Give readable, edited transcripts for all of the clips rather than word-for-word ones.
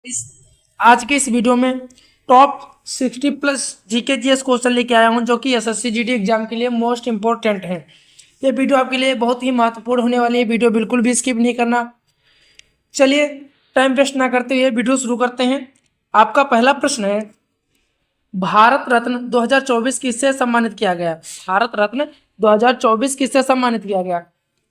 इस आज के इस वीडियो में top 60 plus GK GS question लेके आया हूं जो कि एसएससी जीडी एग्जाम के लिए मोस्ट इंपॉर्टेंट है। ये वीडियो आपके लिए बहुत ही महत्वपूर्ण होने वाली है। वीडियो बिल्कुल भी स्किप नहीं करना। चलिए टाइम वेस्ट ना करते हुए वीडियो शुरू करते हैं। आपका पहला प्रश्न है, भारत रत्न 2024 किससे सम्मानित किया गया? भारत रत्न 2024 किससे सम्मानित किया गया?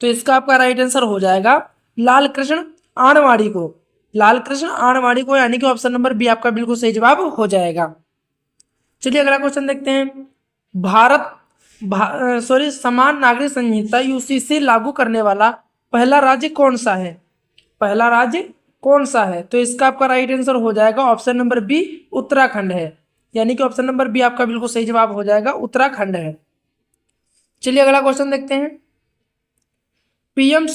तो इसका आपका राइट आंसर हो जाएगा लाल कृष्ण आडवाणी को। लाल कृष्ण आडवाणी को, यानी कि ऑप्शन नंबर बी आपका बिल्कुल सही जवाब हो जाएगा। चलिए अगला क्वेश्चन देखते हैं। समान नागरिक संहिता यूसीसी लागू करने वाला पहला राज्य कौन सा है? पहला राज्य कौन सा है? तो इसका आपका राइट आंसर हो जाएगा ऑप्शन नंबर बी उत्तराखंड है, यानी कि ऑप्शन नंबर बी आपका बिल्कुल सही जवाब हो जाएगा, उत्तराखंड है। चलिए अगला क्वेश्चन देखते हैं। पीएम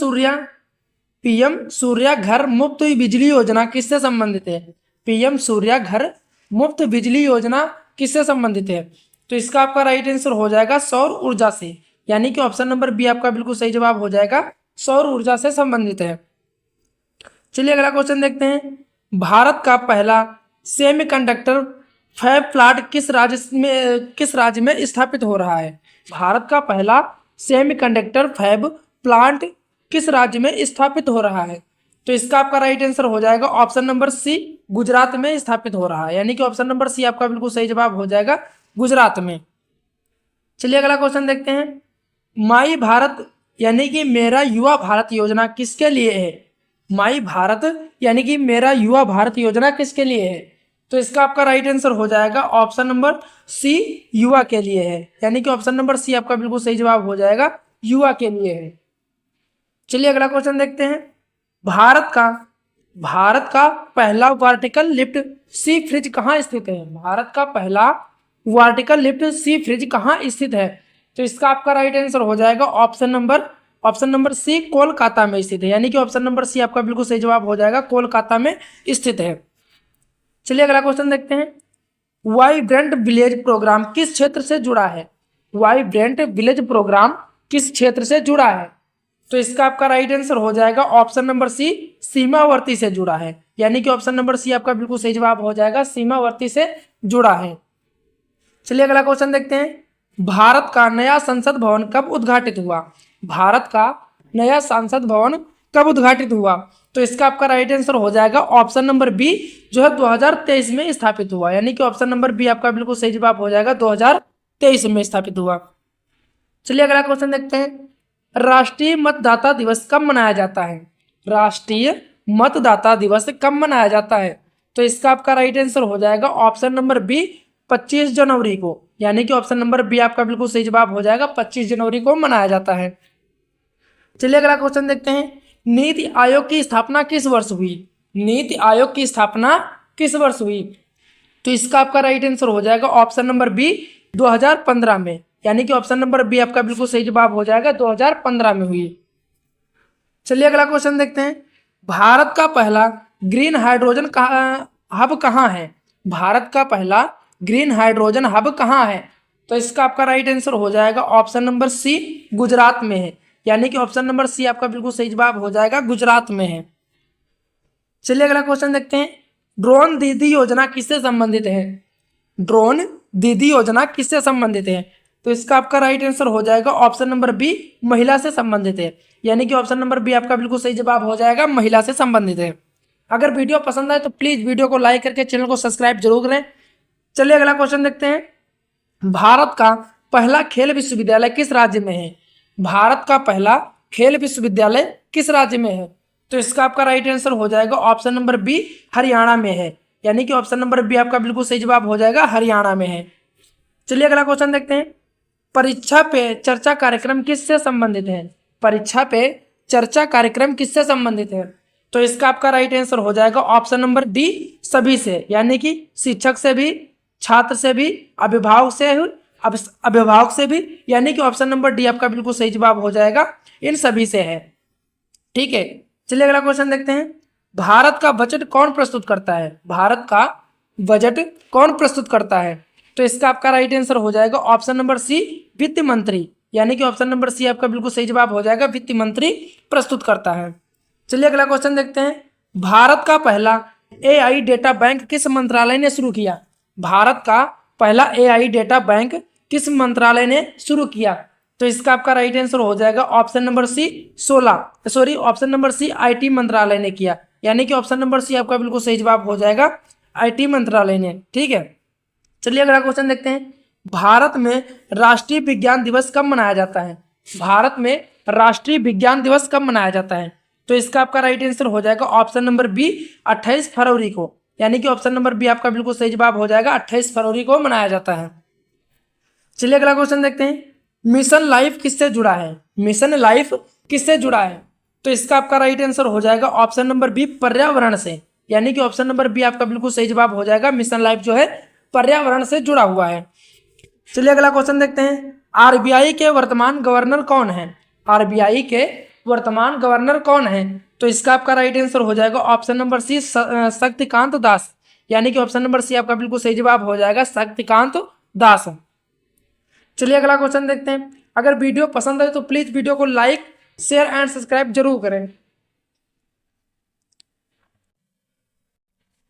सूर्या घर मुफ्त बिजली योजना किससे संबंधित है? पीएम सूर्या घर मुफ्त बिजली योजना किससे संबंधित है? तो इसका आपका राइट आंसर हो जाएगा सौर ऊर्जा से, यानी कि ऑप्शन नंबर बी आपका बिल्कुल सही जवाब हो जाएगा, सौर ऊर्जा से संबंधित है। चलिए अगला क्वेश्चन देखते हैं। भारत का पहला सेमीकंडक्टर फैब प्लांट किस राज्य में स्थापित हो रहा है? भारत का पहला सेमीकंडक्टर फैब प्लांट किस राज्य में स्थापित हो रहा है? तो इसका आपका राइट आंसर हो जाएगा ऑप्शन नंबर सी, गुजरात में स्थापित हो रहा है, यानी कि ऑप्शन नंबर सी आपका बिल्कुल सही जवाब हो जाएगा, गुजरात में। चलिए अगला क्वेश्चन देखते हैं। माई भारत यानी कि मेरा युवा भारत योजना किसके लिए है? माई भारत यानी कि मेरा युवा भारत योजना किसके लिए है? तो इसका आपका राइट आंसर हो जाएगा ऑप्शन नंबर सी, युवा के लिए है, यानी कि ऑप्शन नंबर सी आपका बिल्कुल सही जवाब हो जाएगा, युवा के लिए है। चलिए अगला क्वेश्चन देखते हैं। भारत का पहला वर्टिकल लिफ्ट सी फ्रिज कहाँ स्थित है? भारत का पहला वर्टिकल लिफ्ट सी फ्रिज कहाँ स्थित है? तो इसका आपका राइट आंसर हो जाएगा ऑप्शन नंबर सी, कोलकाता में स्थित है, यानी कि ऑप्शन नंबर सी आपका बिल्कुल सही जवाब हो जाएगा, कोलकाता में स्थित है। चलिए अगला क्वेश्चन देखते हैं। वाइब्रेंट विलेज प्रोग्राम किस क्षेत्र से जुड़ा है? वाइब्रेंट विलेज प्रोग्राम किस क्षेत्र से जुड़ा है? तो इसका आपका राइट आंसर हो जाएगा ऑप्शन नंबर सी, सीमावर्ती से जुड़ा है, यानी कि ऑप्शन नंबर सी आपका बिल्कुल सही जवाब हो जाएगा, सीमावर्ती से जुड़ा है। चलिए अगला क्वेश्चन देखते हैं। भारत का नया संसद भवन कब उद्घाटित हुआ? भारत का नया संसद भवन कब उद्घाटित हुआ? तो इसका आपका राइट आंसर हो जाएगा ऑप्शन नंबर बी, जो है 2023 में स्थापित हुआ, यानी कि ऑप्शन नंबर बी आपका बिल्कुल सही जवाब हो जाएगा, 2023 में स्थापित हुआ। चलिए अगला क्वेश्चन देखते हैं। राष्ट्रीय मतदाता दिवस कब मनाया जाता है? राष्ट्रीय मतदाता दिवस कब मनाया जाता है? तो इसका आपका राइट आंसर हो जाएगा ऑप्शन नंबर बी, 25 जनवरी को, यानी कि ऑप्शन नंबर बी आपका बिल्कुल सही जवाब हो जाएगा, 25 जनवरी को मनाया जाता है। चलिए अगला क्वेश्चन देखते हैं। नीति आयोग की स्थापना किस वर्ष हुई? नीति आयोग की स्थापना किस वर्ष हुई? तो इसका आपका राइट आंसर हो जाएगा ऑप्शन नंबर बी, 2015 में, यानी कि ऑप्शन नंबर बी आपका बिल्कुल सही जवाब हो जाएगा, 2015 में हुई। चलिए अगला क्वेश्चन देखते हैं। भारत का पहला ग्रीन हाइड्रोजन हब कहाँ है? भारत का पहला ग्रीन हाइड्रोजन हब कहाँ है? तो इसका आपका राइट आंसर हो जाएगा ऑप्शन नंबर सी, गुजरात में है, यानी कि ऑप्शन नंबर सी आपका बिल्कुल सही जवाब हो जाएगा, गुजरात में है। चलिए अगला क्वेश्चन देखते हैं। ड्रोन दीदी योजना किससे संबंधित है? ड्रोन दीदी योजना किससे संबंधित है? तो इसका आपका राइट आंसर हो जाएगा ऑप्शन नंबर बी, महिला से संबंधित है, यानी कि ऑप्शन नंबर बी आपका बिल्कुल सही जवाब हो जाएगा, महिला से संबंधित है। अगर वीडियो पसंद आए तो प्लीज वीडियो को लाइक करके चैनल को सब्सक्राइब जरूर करें। चलिए अगला क्वेश्चन देखते हैं। भारत का पहला खेल विश्वविद्यालय किस राज्य में है? भारत का पहला खेल विश्वविद्यालय किस राज्य में है? तो इसका आपका राइट आंसर हो जाएगा ऑप्शन नंबर बी, हरियाणा में है, यानी कि ऑप्शन नंबर बी आपका बिल्कुल सही जवाब हो जाएगा, हरियाणा में है। चलिए अगला क्वेश्चन देखते हैं। परीक्षा पे चर्चा कार्यक्रम किससे संबंधित है? परीक्षा पे चर्चा कार्यक्रम किससे संबंधित है? तो इसका आपका राइट आंसर हो जाएगा ऑप्शन नंबर डी, सभी से, यानी कि शिक्षक से भी, छात्र से भी, अभिभावक से भी, यानी कि ऑप्शन नंबर डी आपका बिल्कुल सही जवाब हो जाएगा, इन सभी से है। ठीक है, चलिए अगला क्वेश्चन देखते हैं। भारत का बजट कौन प्रस्तुत करता है? भारत का बजट कौन प्रस्तुत करता है? तो इसका आपका राइट आंसर हो जाएगा ऑप्शन नंबर सी, वित्त मंत्री, यानी कि ऑप्शन नंबर सी आपका बिल्कुल सही जवाब हो जाएगा, वित्त मंत्री प्रस्तुत करता है। चलिए अगला क्वेश्चन देखते हैं। भारत का पहला एआई डेटा बैंक किस मंत्रालय ने शुरू किया? भारत का पहला एआई डेटा बैंक किस मंत्रालय ने शुरू किया? तो इसका आपका राइट आंसर हो जाएगा option number C 16 sorry option number C IT मंत्रालय ने किया, यानी कि ऑप्शन नंबर सी आपका बिल्कुल सही जवाब हो जाएगा आईटी मंत्रालय ने। ठीक है, चलिए अगला क्वेश्चन देखते हैं। भारत में राष्ट्रीय विज्ञान दिवस कब मनाया जाता है? भारत में राष्ट्रीय विज्ञान दिवस कब मनाया जाता है? तो इसका आपका राइट आंसर हो जाएगा ऑप्शन नंबर बी 28 फरवरी को, यानी कि ऑप्शन नंबर बी आपका बिल्कुल सही जवाब हो जाएगा 28 फरवरी को मनाया जाता है। चलिए अगला क्वेश्चन देखते हैं। मिशन लाइफ किससे जुड़ा है? मिशन लाइफ किससे जुड़ा है? तो इसका आपका राइट आंसर हो जाएगा ऑप्शन नंबर बी पर्यावरण से, यानी कि ऑप्शन नंबर बी आपका बिल्कुल सही जवाब हो जाएगा। मिशन लाइफ जो है पर्यावरण से जुड़ा हुआ है। चलिए अगला क्वेश्चन देखते हैं। आरबीआई के वर्तमान गवर्नर कौन है? आरबीआई के वर्तमान गवर्नर कौन है? तो इसका आपका राइट आंसर हो जाएगा ऑप्शन नंबर सी शक्तिकांत दास, यानी कि ऑप्शन नंबर सी आपका बिल्कुल सही जवाब हो जाएगा शक्तिकांत दास। चलिए अगला क्वेश्चन देखते हैं। अगर वीडियो पसंद आए तो प्लीज वीडियो को लाइक शेयर एंड सब्सक्राइब जरूर करें।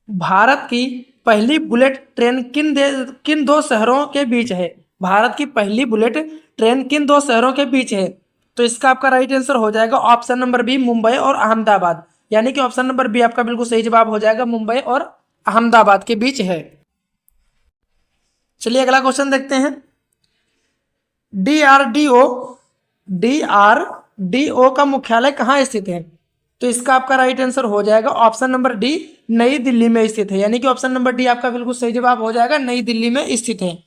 भारत की पहली बुलेट ट्रेन किन दो शहरों के बीच है? भारत की पहली बुलेट ट्रेन किन दो शहरों के बीच है? तो इसका आपका राइट आंसर हो जाएगा ऑप्शन नंबर बी मुंबई और अहमदाबाद, यानी कि ऑप्शन नंबर बी आपका बिल्कुल सही जवाब हो जाएगा मुंबई और अहमदाबाद के बीच है। चलिए अगला क्वेश्चन देखते हैं। डीआरडीओ का मुख्यालय कहाँ स्थित है? तो इसका आपका राइट आंसर हो जाएगा ऑप्शन नंबर डी नई दिल्ली में स्थित है, यानी कि ऑप्शन नंबर डी आपका बिल्कुल सही जवाब हो जाएगा नई दिल्ली में स्थित है।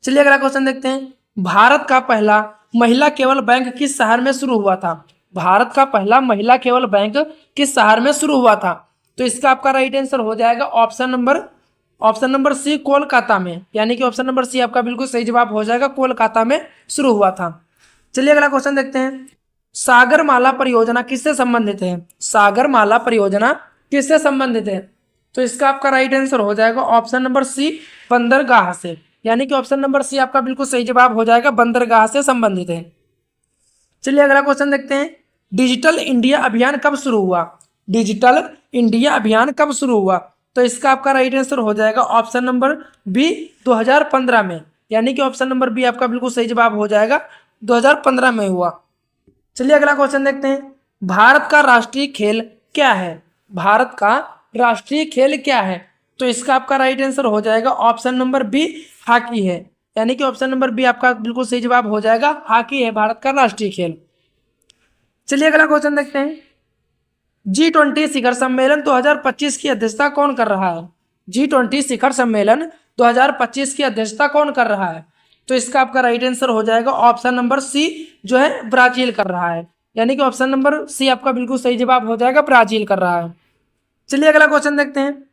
चलिए अगला क्वेश्चन देखते हैं। भारत का पहला महिला केवल बैंक किस शहर में शुरू हुआ था? भारत का पहला महिला केवल बैंक किस शहर में शुरू हुआ था? तो इसका आपका राइट आंसर हो जाएगा ऑप्शन नंबर सी कोलकाता में, यानी कि ऑप्शन नंबर सी आपका बिल्कुल सही जवाब हो जाएगा कोलकाता में शुरू हुआ था। चलिए अगला क्वेश्चन देखते हैं। सागरमाला परियोजना किससे संबंधित है? सागरमाला परियोजना किससे संबंधित है? तो इसका आपका राइट आंसर हो जाएगा ऑप्शन नंबर सी बंदरगाह से, यानी कि ऑप्शन नंबर सी आपका बिल्कुल सही जवाब हो जाएगा बंदरगाह से संबंधित है। चलिए अगला क्वेश्चन देखते हैं। डिजिटल इंडिया अभियान कब शुरू हुआ? डिजिटल इंडिया अभियान कब शुरू हुआ? तो इसका आपका राइट आंसर हो जाएगा ऑप्शन नंबर बी 2015 में, यानी कि ऑप्शन नंबर बी आपका बिल्कुल सही जवाब हो जाएगा 2015 में हुआ। चलिए अगला क्वेश्चन देखते हैं। भारत का राष्ट्रीय खेल क्या है? भारत का राष्ट्रीय खेल क्या है? तो इसका आपका राइट आंसर हो जाएगा ऑप्शन नंबर बी हॉकी है, यानी कि ऑप्शन नंबर बी आपका बिल्कुल सही जवाब हो जाएगा हॉकी है भारत का राष्ट्रीय खेल। चलिए अगला क्वेश्चन देखते हैं। G20 शिखर सम्मेलन 2025 की अध्यक्षता कौन कर रहा है? G20 शिखर सम्मेलन 2025 की अध्यक्षता कौन कर रहा है? तो इसका आपका राइट आंसर हो जाएगा ऑप्शन नंबर सी जो है ब्राजील कर रहा है, यानी कि ऑप्शन नंबर सी आपका बिल्कुल सही जवाब हो जाएगा ब्राजील कर रहा है। चलिए अगला क्वेश्चन देखते हैं।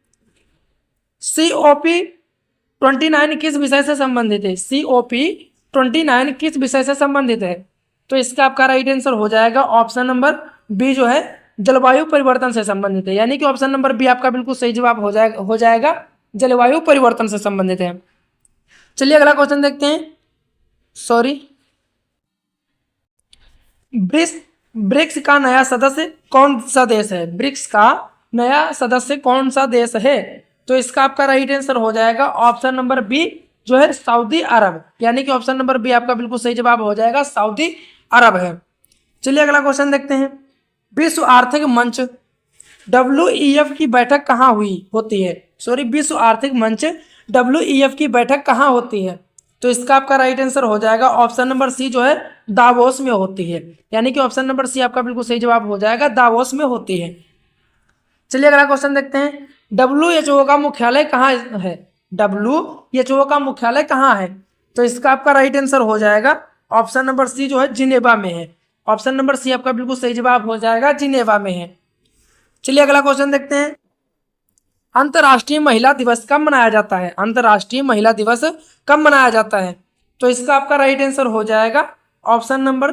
COP29 किस विषय से संबंधित है? COP29 किस विषय से संबंधित है? तो इसका आपका राइट आंसर हो जाएगा ऑप्शन नंबर बी जो है जलवायु परिवर्तन से संबंधित है, यानी कि ऑप्शन नंबर बी आपका बिल्कुल सही जवाब हो जाएगा जलवायु परिवर्तन से संबंधित है। चलिए अगला क्वेश्चन देखते हैं। ब्रिक्स का नया सदस्य कौन सा देश है? ब्रिक्स का नया सदस्य कौन सा देश है? तो इसका आपका राइट आंसर हो जाएगा ऑप्शन नंबर बी जो है सऊदी अरब, यानी कि ऑप्शन नंबर बी आपका बिल्कुल सही जवाब हो जाएगा सऊदी अरब है। चलिए अगला क्वेश्चन देखते हैं। विश्व आर्थिक मंच WEF की बैठक कहाँ होती है? विश्व आर्थिक मंच WEF की बैठक कहाँ होती है? तो इसका आपका राइट आंसर हो जाएगा ऑप्शन नंबर सी जो है दावोस में होती है, यानी कि ऑप्शन नंबर सी आपका बिल्कुल सही जवाब हो जाएगा दावोस में होती है। चलिए अगला क्वेश्चन देखते हैं। WHO का मुख्यालय कहाँ है? WHO का मुख्यालय कहाँ है? तो इसका आपका राइट आंसर हो जाएगा ऑप्शन नंबर सी जो है जिनेवा में है, ऑप्शन नंबर सी आपका बिल्कुल सही जवाब हो जाएगा जिनेवा में है। चलिए अगला क्वेश्चन देखते हैं। अंतर्राष्ट्रीय महिला दिवस कब मनाया जाता है? अंतर्राष्ट्रीय महिला दिवस कब मनाया जाता है? तो इसका आपका राइट आंसर हो जाएगा ऑप्शन नंबर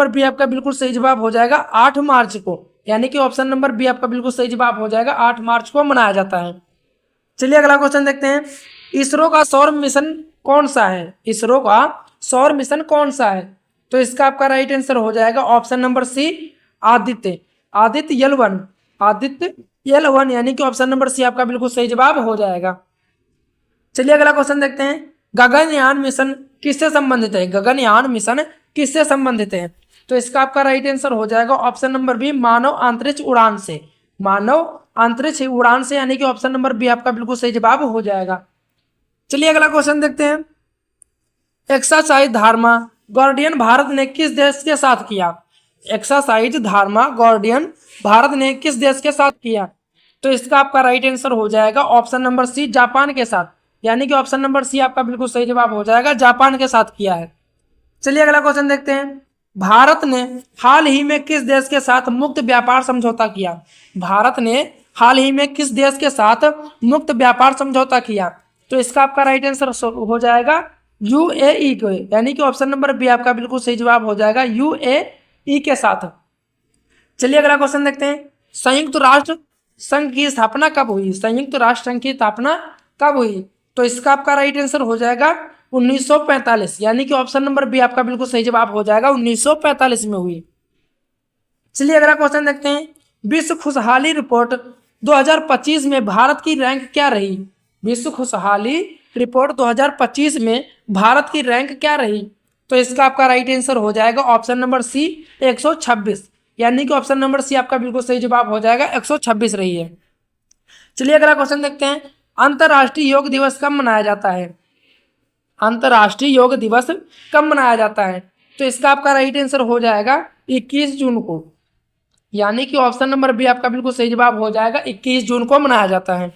बी आपका बिल्कुल सही जवाब हो जाएगा 8 मार्च को, यानी कि ऑप्शन नंबर बी आपका बिल्कुल सही जवाब हो जाएगा 8 मार्च को मनाया जाता है। चलिए अगला क्वेश्चन देखते हैं। इसरो का सौर मिशन कौन सा है? इसरो का सौर मिशन कौन सा है? तो इसका आपका राइट आंसर हो जाएगा ऑप्शन नंबर सी आदित्य L1 यानी कि ऑप्शन नंबर सी आपका बिल्कुल सही जवाब हो जाएगा। चलिए अगला क्वेश्चन देखते हैं, गगनयान मिशन किससे संबंधित है? गगनयान मिशन किससे संबंधित है? तो इसका आपका राइट आंसर हो जाएगा ऑप्शन नंबर बी, मानव अंतरिक्ष उड़ान से। मानव अंतरिक्ष उड़ान से यानी कि ऑप्शन नंबर बी आपका बिल्कुल सही जवाब हो जाएगा। चलिए अगला क्वेश्चन देखते हैं, एक्सरसाइज धारमा गार्डियन भारत ने किस देश के साथ किया? एक्सरसाइज धारमा गार्डियन भारत ने किस देश के साथ किया? तो इसका आपका राइट आंसर हो जाएगा ऑप्शन नंबर सी, जापान के साथ, यानी कि ऑप्शन नंबर सी आपका बिल्कुल सही जवाब हो जाएगा, जापान के साथ किया है। चलिए अगला क्वेश्चन देखते हैं, भारत ने हाल ही में किस देश के साथ मुक्त व्यापार समझौता किया? भारत ने हाल ही में किस देश के साथ मुक्त व्यापार समझौता किया? तो इसका आपका राइट आंसर हो जाएगा यूएई को, यानी कि ऑप्शन नंबर बी आपका बिल्कुल सही जवाब हो जाएगा, यूएई के साथ। चलिए अगला क्वेश्चन देखते हैं, संयुक्त राष्ट्र संघ की स्थापना कब हुई? संयुक्त राष्ट्र संघ की स्थापना कब हुई? तो इसका आपका राइट आंसर हो जाएगा 1945, यानी कि ऑप्शन नंबर बी आपका बिल्कुल सही जवाब हो जाएगा, 1945 में हुई। चलिए अगला क्वेश्चन देखते हैं, विश्व खुशहाली रिपोर्ट 2025 में भारत की रैंक क्या रही? विश्व खुशहाली रिपोर्ट 2025 में भारत की रैंक क्या रही? तो इसका आपका राइट आंसर हो जाएगा ऑप्शन नंबर सी, 126, यानी कि ऑप्शन नंबर सी आपका बिल्कुल सही जवाब हो जाएगा, 126 रही है। चलिए अगला क्वेश्चन देखते हैं, अंतर्राष्ट्रीय योग दिवस कब मनाया जाता है? अंतर्राष्ट्रीय योग दिवस कब मनाया जाता है? तो इसका आपका राइट आंसर हो जाएगा 21 जून को, यानी कि ऑप्शन नंबर बी आपका बिल्कुल सही जवाब हो जाएगा, 21 जून को मनाया जाता है।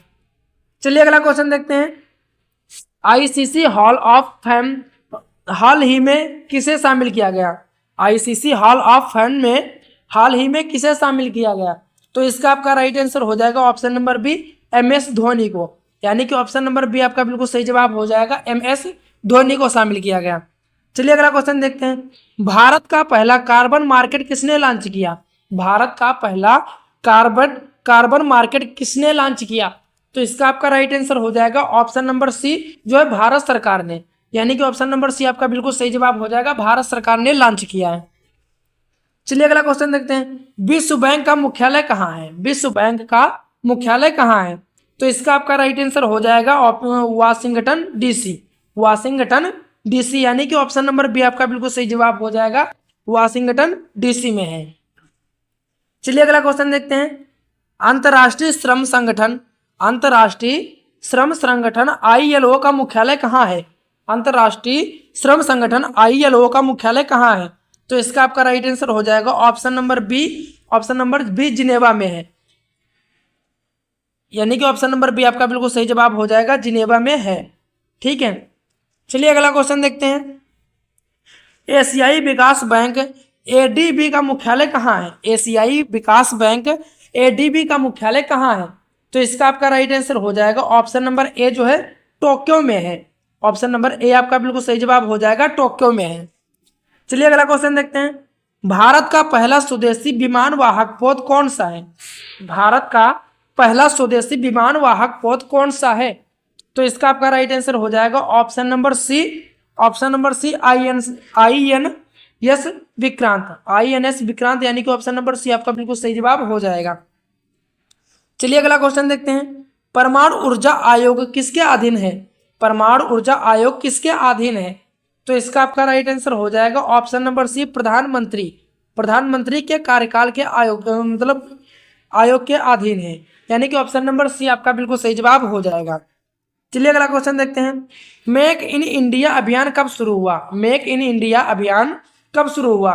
चलिए अगला क्वेश्चन देखते हैं, आईसीसी हॉल ऑफ फेम हाल ही में किसे शामिल किया गया? आईसीसी हॉल ऑफ फेम में हाल ही में किसे शामिल किया गया? तो इसका आपका राइट आंसर हो जाएगा option number B, MS Dhoni को, यानी कि ऑप्शन नंबर बी आपका बिल्कुल सही जवाब हो जाएगा, MS धोनी को शामिल किया गया। चलिए अगला क्वेश्चन देखते हैं, भारत का पहला कार्बन मार्केट किसने लॉन्च किया? भारत का पहला कार्बन मार्केट किसने लॉन्च किया? तो इसका आपका राइट आंसर हो जाएगा ऑप्शन नंबर सी, जो है भारत सरकार ने, यानी कि ऑप्शन नंबर सी आपका बिल्कुल सही जवाब हो जाएगा, भारत सरकार ने लॉन्च किया है। चलिए अगला क्वेश्चन देखते हैं, विश्व बैंक का मुख्यालय कहाँ है? विश्व बैंक का मुख्यालय कहाँ है? तो इसका आपका राइट आंसर हो जाएगा वाशिंगटन DC, वाशिंगटन DC, यानी कि ऑप्शन नंबर बी आपका बिल्कुल सही जवाब हो जाएगा, वाशिंगटन DC में है। चलिए अगला क्वेश्चन देखते हैं, अंतर्राष्ट्रीय श्रम संगठन ILO का मुख्यालय कहाँ है? अंतर्राष्ट्रीय श्रम संगठन ILO का मुख्यालय कहाँ है? तो इसका आपका राइट आंसर हो जाएगा ऑप्शन नंबर बी जिनेवा में है, यानी कि ऑप्शन नंबर बी आपका बिल्कुल सही जवाब हो जाएगा, जिनेवा में है। ठीक है, चलिए अगला क्वेश्चन देखते हैं, एशियाई विकास बैंक ADB का मुख्यालय कहाँ है? एशियाई विकास बैंक ADB का मुख्यालय कहाँ है? तो इसका आपका राइट आंसर हो जाएगा ऑप्शन नंबर ए, जो है टोक्यो में है, ऑप्शन नंबर ए आपका बिल्कुल सही जवाब हो जाएगा, टोक्यो में है। चलिए अगला क्वेश्चन देखते हैं, भारत का पहला स्वदेशी विमान वाहक पोत कौन सा है? भारत का पहला स्वदेशी विमान वाहक पोत कौन सा है? तो इसका आपका राइट आंसर हो जाएगा option number C, INS Vikrant, यानी कि ऑप्शन नंबर सी आपका बिल्कुल सही जवाब हो जाएगा। चलिए अगला क्वेश्चन देखते हैं, परमाणु ऊर्जा आयोग किसके अधीन है? परमाणु ऊर्जा आयोग किसके अधीन है? तो इसका आपका राइट आंसर हो जाएगा ऑप्शन नंबर सी, प्रधानमंत्री के कार्यकाल के आयोग, मतलब आयोग के अधीन है, यानी कि ऑप्शन नंबर सी आपका बिल्कुल सही जवाब हो जाएगा। चलिए अगला क्वेश्चन देखते हैं, मेक इन इंडिया अभियान कब शुरू हुआ? मेक इन इंडिया अभियान कब शुरू हुआ?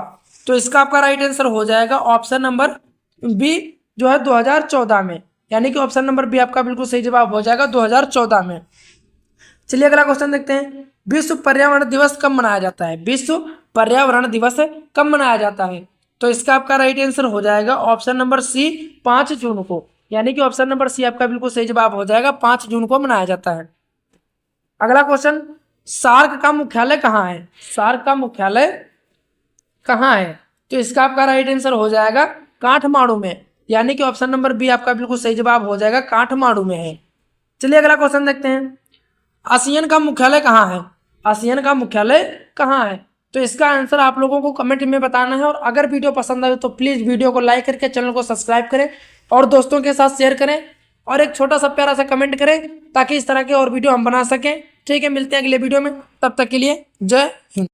तो इसका आपका राइट आंसर हो जाएगा ऑप्शन नंबर बी, जो है 2014 में, यानी कि ऑप्शन नंबर बी आपका बिल्कुल सही जवाब हो जाएगा, 2014 में। चलिए अगला क्वेश्चन देखते हैं, विश्व पर्यावरण दिवस कब मनाया जाता है? विश्व पर्यावरण दिवस कब मनाया जाता है? तो इसका आपका राइट आंसर हो जाएगा ऑप्शन नंबर सी, 5 जून को, यानी कि ऑप्शन नंबर सी आपका बिल्कुल सही जवाब हो जाएगा, 5 जून को मनाया जाता है। अगला क्वेश्चन, सार्क का मुख्यालय कहाँ है? सार्क का मुख्यालय कहाँ है? तो इसका आपका राइट आंसर हो जाएगा काठमांडू में, यानी कि ऑप्शन नंबर बी आपका बिल्कुल सही जवाब हो जाएगा, काठमांडू में है। चलिए अगला क्वेश्चन देखते हैं, आसियान का मुख्यालय कहाँ है? आसियान का मुख्यालय कहाँ है? तो इसका आंसर आप लोगों को कमेंट में बताना है, और अगर वीडियो पसंद आए तो प्लीज़ वीडियो को लाइक करके चैनल को सब्सक्राइब करें, और दोस्तों के साथ शेयर करें और एक छोटा सा प्यारा सा कमेंट करें ताकि इस तरह के और वीडियो हम बना सकें। ठीक है, मिलते हैं अगले वीडियो में, तब तक के लिए जय हिंद।